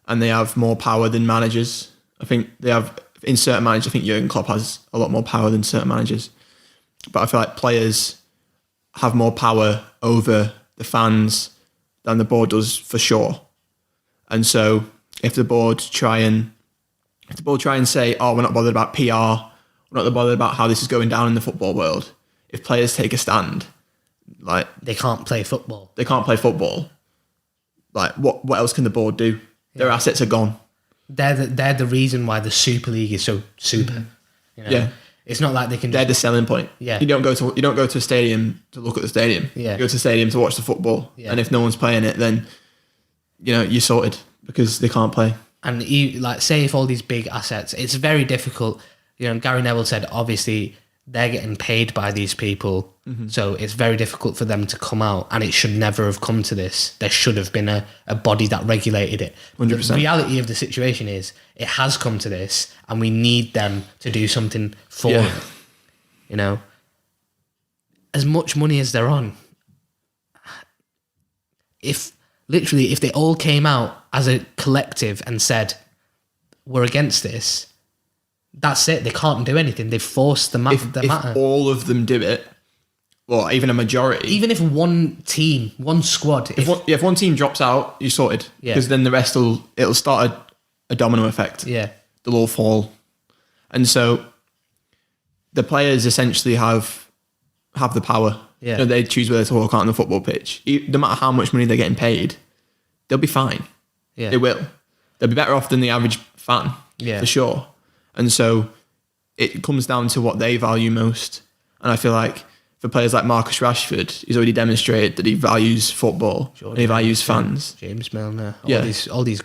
and they have more power than managers. I think they have, in certain managers, I think Jurgen Klopp has a lot more power than certain managers. But I feel like players have more power over the fans than the board does, for sure. And so if the board try and say, oh, we're not bothered about PR, we're not bothered about how this is going down in the football world, if players take a stand, like, they can't play football. They can't play football. Like, what else can the board do? Their assets are gone. They're the reason why the Super League is so super. You know? Yeah. It's not like they can. They're the selling point. Yeah. You don't go to a stadium to look at the stadium. Yeah. You go to the stadium to watch the football. Yeah. And if no one's playing it, then, you know, you're sorted, because they can't play. And like, say if all these big assets, it's very difficult. You know, Gary Neville said, obviously they're getting paid by these people, so it's very difficult for them to come out, and it should never have come to this. There should have been a body that regulated it. 100%. The reality of the situation is it has come to this, and we need them to do something for it. You know, as much money as they're on, if they all came out as a collective and said, we're against this, that's it. They can't do anything. They've forced the matter. If all of them do it, or even a majority, even if one team, one squad, if one team drops out, you're sorted. Because then the rest it'll start a domino effect. Yeah, they'll all fall, and so the players essentially have the power. Yeah, you know, they choose whether to walk out on the football pitch. No matter how much money they're getting paid, they'll be fine. Yeah, they will. They'll be better off than the average fan. Yeah, for sure. And so it comes down to what they value most. And I feel like for players like Marcus Rashford, he's already demonstrated that he values football, and he values fans. James Milner, all these.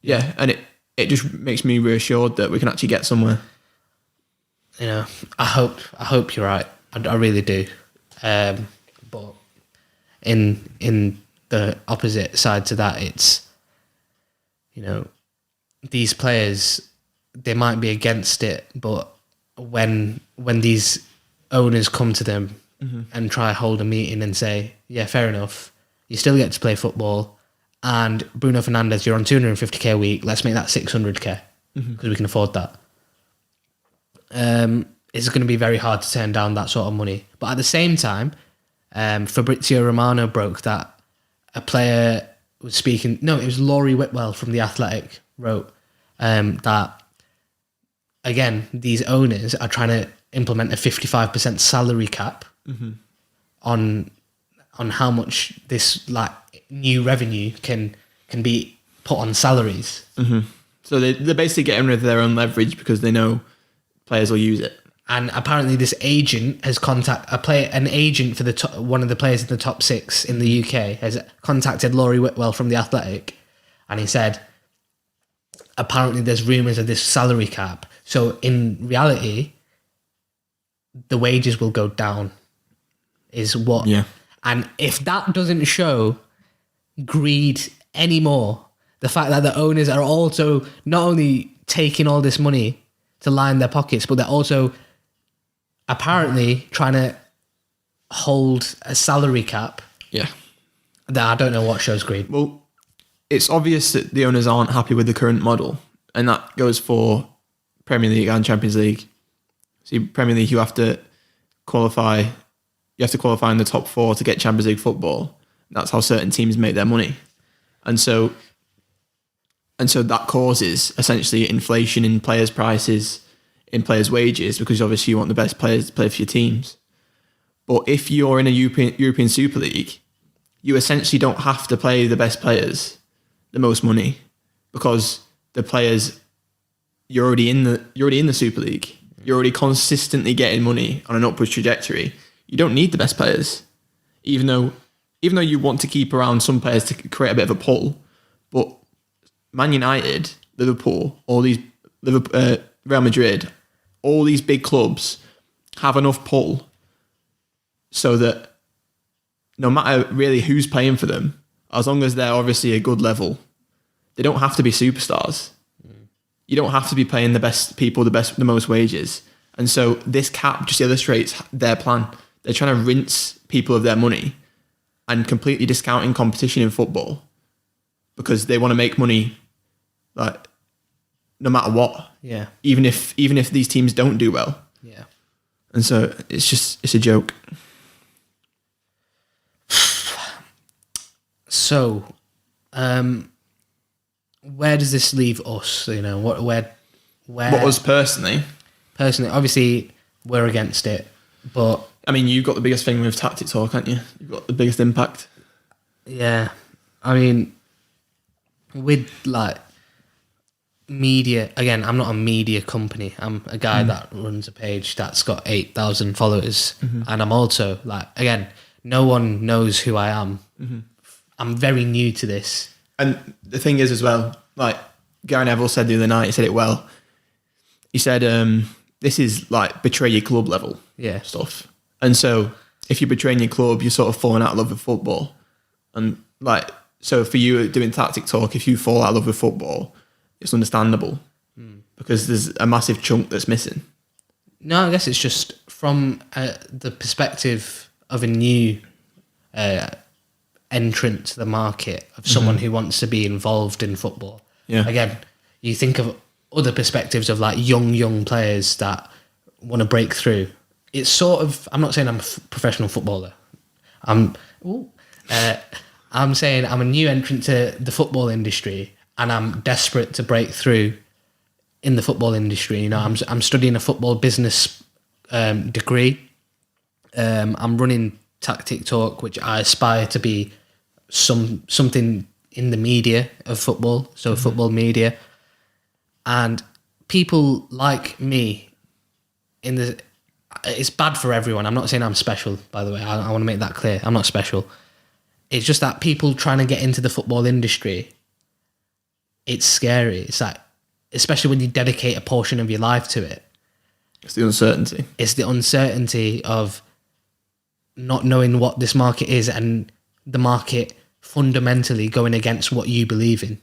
Yeah, and it just makes me reassured that we can actually get somewhere. You know, I hope you're right. I really do. But in the opposite side to that, it's, you know, these players, they might be against it, but when these owners come to them and try hold a meeting and say, yeah, fair enough, you still get to play football, and Bruno Fernandes, you're on 250k a week, let's make that 600k because we can afford that. It's going to be very hard to turn down that sort of money. But at the same time, Fabrizio Romano broke that a player was speaking, no, it was Laurie Whitwell from The Athletic wrote that, again, these owners are trying to implement a 55% salary cap on how much this, like, new revenue can be put on salaries. So they're basically getting rid of their own leverage because they know players will use it. And apparently this agent has an agent for one of the players in the top 6 in the UK has contacted Laurie Whitwell from The Athletic, and he said, apparently there's rumours of this salary cap. So in reality, the wages will go down, is what. Yeah. And if that doesn't show greed anymore, the fact that the owners are also not only taking all this money to line their pockets, but they're also apparently trying to hold a salary cap. Yeah. That I don't know what shows greed. Well, it's obvious that the owners aren't happy with the current model. and that goes for Premier League and Champions League. So Premier League, you have to qualify. You have to qualify in the top 4 to get Champions League football. That's how certain teams make their money, and so that causes essentially inflation in players' prices, in players' wages, because obviously you want the best players to play for your teams. But if you're in a European Super League, you essentially don't have to play the best players the most money, because the players you're already in the Super League. You're already consistently getting money on an upwards trajectory. You don't need the best players, even though you want to keep around some players to create a bit of a pull. But Man United, Liverpool, Real Madrid, all these big clubs have enough pull so that no matter really who's paying for them, as long as they're obviously a good level, they don't have to be superstars. You don't have to be paying the best people the most wages. And so this cap just illustrates their plan. They're trying to rinse people of their money and completely discounting competition in football because they want to make money, like, no matter what. Yeah. Even if these teams don't do well. Yeah. And so it's a joke. So, where does this leave us? You know, where? But us personally, obviously, we're against it. But I mean, you've got the biggest thing with tactic.talk, haven't you? You've got the biggest impact. Yeah, I mean, with like media, again, I'm not a media company. I'm a guy that runs a page that's got 8,000 followers, and I'm also like, again, no one knows who I am. I'm very new to this. And the thing is as well, like Gary Neville said the other night, he said it well. He said, this is like betray your club level stuff. And so if you're betraying your club, you're sort of falling out of love with football. And like, so for you doing tactic talk, if you fall out of love with football, it's understandable because there's a massive chunk that's missing. No, I guess it's just from the perspective of a new entrant to the market, of someone who wants to be involved in football. Yeah. Again, you think of other perspectives of like young players that want to break through. It's sort of, I'm not saying I'm a professional footballer. I'm saying I'm a new entrant to the football industry and I'm desperate to break through in the football industry. You know, I'm studying a football business degree. I'm running Tactic Talk, which I aspire to be something in the media of football, so football media. And people like me it's bad for everyone. I'm not saying I'm special, by the way. I want to make that clear. I'm not special. It's just that people trying to get into the football industry, it's scary. It's like, especially when you dedicate a portion of your life to it. It's the uncertainty. It's the uncertainty of not knowing what this market is and the market fundamentally going against what you believe in.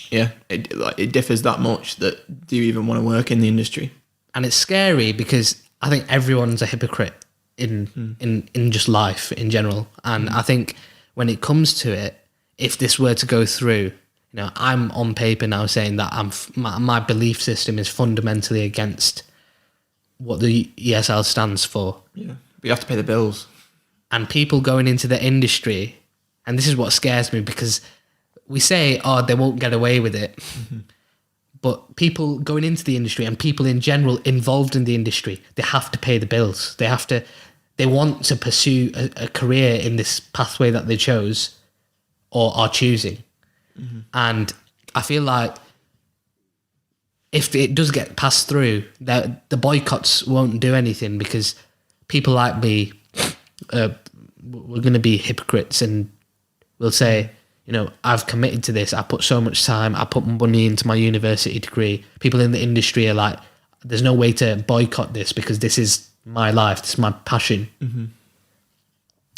Yeah, it differs that much that do you even want to work in the industry? And it's scary because I think everyone's a hypocrite in just life in general. And I think when it comes to it, if this were to go through, you know, I'm on paper now saying that my belief system is fundamentally against what the ESL stands for. Yeah, but you have to pay the bills. And people going into the industry, and this is what scares me because we say, oh, they won't get away with it. But people going into the industry and people in general involved in the industry, they have to pay the bills. They want to pursue a career in this pathway that they chose or are choosing. And I feel like if it does get passed through, the boycotts won't do anything because people like me, we're going to be hypocrites and we'll say, you know, I've committed to this. I put so much time. I put money into my university degree. People in the industry are like, there's no way to boycott this because this is my life. This is my passion. And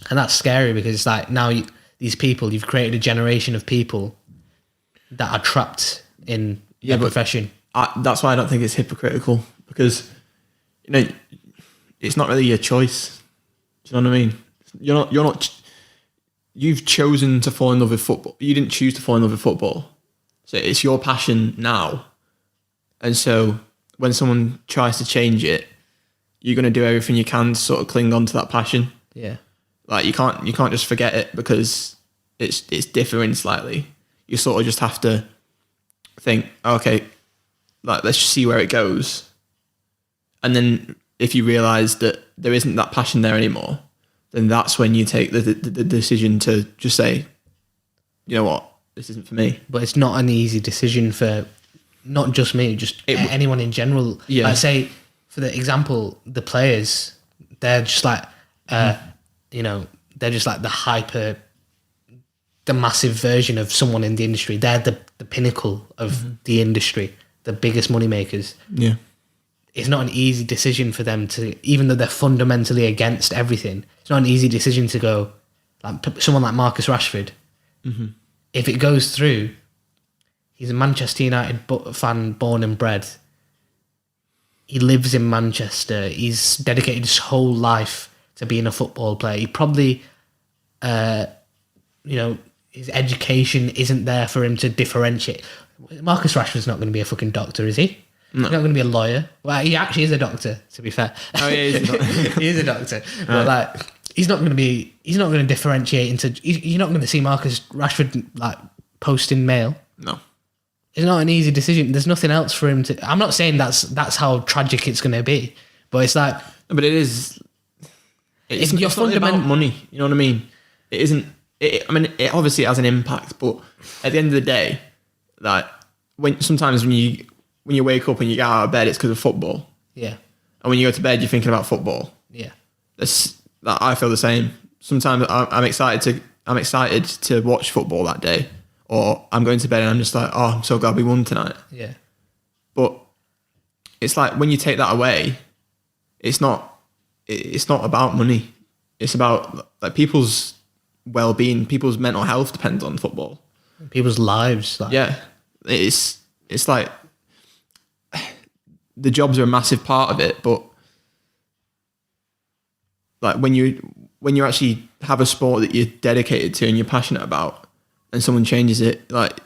that's scary because it's like now these people, you've created a generation of people that are trapped in their profession. That's why I don't think it's hypocritical because, you know, it's not really your choice. Do you know what I mean? You're not. You've chosen to fall in love with football. You didn't choose to fall in love with football. So it's your passion now. And so when someone tries to change it, you're going to do everything you can to sort of cling on to that passion. Yeah. Like you can't just forget it because it's differing slightly. You sort of just have to think, okay, like let's just see where it goes. And then if you realise that there isn't that passion there anymore, then that's when you take the decision to just say, you know what, this isn't for me. But it's not an easy decision for not just me, just anyone in general. Yeah. Like say, for the example, the players, they're just like, you know, they're just like the massive version of someone in the industry. They're the pinnacle of the industry, the biggest money makers. Yeah. It's not an easy decision for them to, even though they're fundamentally against everything, it's not an easy decision to go, like someone like Marcus Rashford. If it goes through, he's a Manchester United fan, born and bred. He lives in Manchester. He's dedicated his whole life to being a football player. He probably, you know, his education isn't there for him to differentiate. Marcus Rashford's not going to be a fucking doctor, is he? No. He's not going to be a lawyer. Well, he actually is a doctor, to be fair. Oh, yeah, he's a doctor. He is a doctor. But like, he's not going to differentiate into, you're not going to see Marcus Rashford like posting mail. No. It's not an easy decision. There's nothing else for him to, I'm not saying that's how tragic it's going to be, but it's like. But it is. It's not about money. You know what I mean? It isn't. It obviously has an impact, but at the end of the day, like sometimes when you wake up and you get out of bed, it's because of football. Yeah. And when you go to bed, you're thinking about football. Yeah. I feel the same. Sometimes I'm excited to watch football that day, or I'm going to bed and I'm just like, oh, I'm so glad we won tonight. Yeah. But it's like when you take that away, it's not about money. It's about like people's well-being, people's mental health depends on football. People's lives. Like. Yeah. It's like the jobs are a massive part of it, but like when you actually have a sport that you're dedicated to and you're passionate about, and someone changes it, like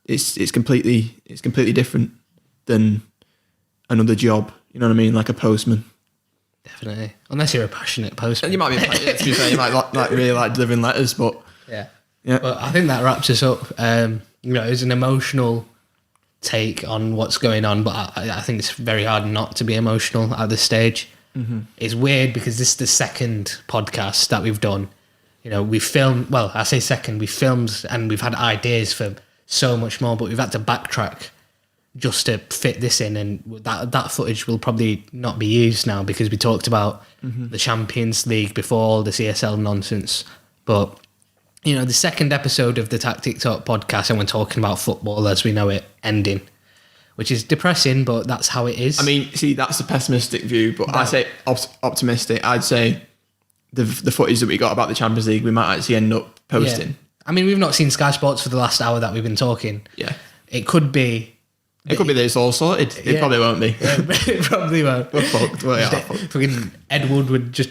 it's completely different than another job. You know what I mean? Like a postman. Definitely, unless you're a passionate postman. You might be. To be fair, you might really like delivering letters, but yeah. Yeah. But I think that wraps us up. You know, it's an emotional take on what's going on, but I think it's very hard not to be emotional at this stage. It's weird because this is the second podcast that we've done. You know, we filmed, well, I say second, we filmed and we've had ideas for so much more, but we've had to backtrack just to fit this in, and that footage will probably not be used now because we talked about the Champions League before all the CSL nonsense. But, you know, the second episode of the Tactic Talk podcast, and we're talking about football as we know it ending, which is depressing, but that's how it is. I mean, see, that's a pessimistic view, but I say optimistic. I'd say the footage that we got about the Champions League, we might actually end up posting. Yeah. I mean, we've not seen Sky Sports for the last hour that we've been talking. Yeah. It could be... It could be that it's all sorted. It probably won't be. It probably won't. We're fucked. Well, yeah, fucking Ed Woodward just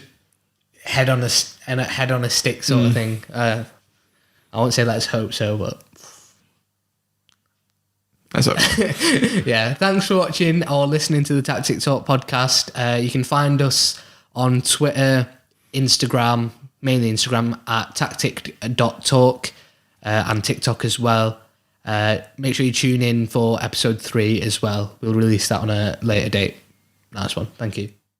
head on a stick sort of thing. I won't say let's hope so, but... That's okay. Yeah, thanks for watching or listening to the Tactic Talk podcast. You can find us on Twitter, Instagram, mainly Instagram, at tactic.talk, and TikTok as well. Make sure you tune in for episode 3 as well. We'll release that on a later date. Nice one. Thank you.